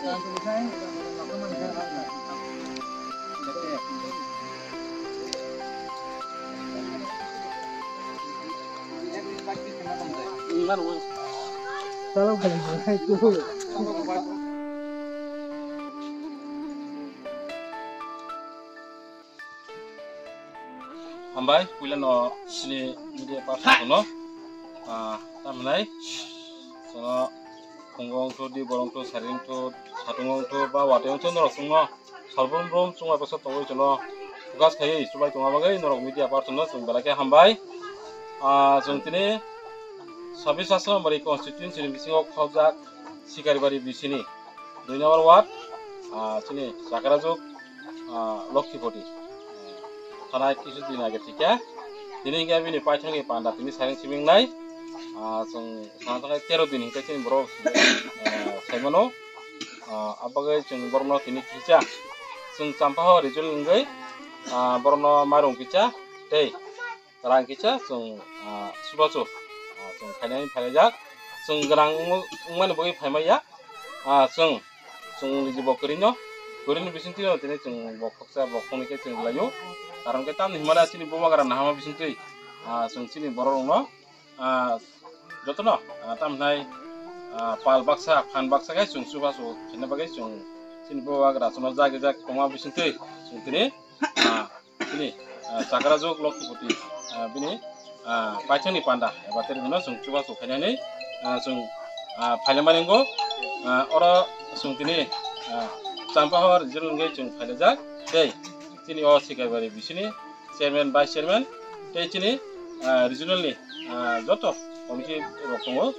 Hambai, pulang no sini media pasar no, tamanai, so konggong tu di borong tu saring tu satungong tu ba wateng tu norok tungno, sarbon brom tungai pasal tungoi jono, tugas kai, coba tungai bagai norok media pasar no, tung balake hambai, jong tini, sabis asal mari konstituen sini bisingok khawjak sikari bari bisini, 2 number ward, sini Sakarajuk, Lokipoti. Karena kisah di naga tiga, ini kami ni pacang ni panda, ini saring siming nai, sangat terus ini kita ni bro, saya mana, apa ke jeng borno ini kisah, sampah rizul enggak, borno marung kisah, deh, terang kisah, sudah tu, kalian ini pelajar, gerang mana bagi pemaya, di bokerinyo. Korin bisinti no tene chung bokoksa bokong ke chung layo karon ke tam himala sini boma garan hama bisinti chung sini borong no jotono tam nai pal baksa khan baksa ga chung suba so chena bagai chung sini boma garan sono jage jak koma bisinti chung tene sini Sakarajuk Lokipoti bini pachani panda bater no chung suba so khanya nei chung phailamanengo ora chung tene sampah rizul enggak cung pelajar, deh, sini sikai bari bisini, chairman vice chairman, deh sini regional ni, joto komisi rokongo,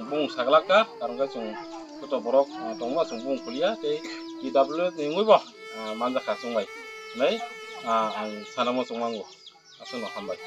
bung saglaka, karena cung kuto borok, tongma cung bung kuliah, deh IW ni ngui boh, manja kasung bai, nai, sanamo cung manggo, asal no hambai.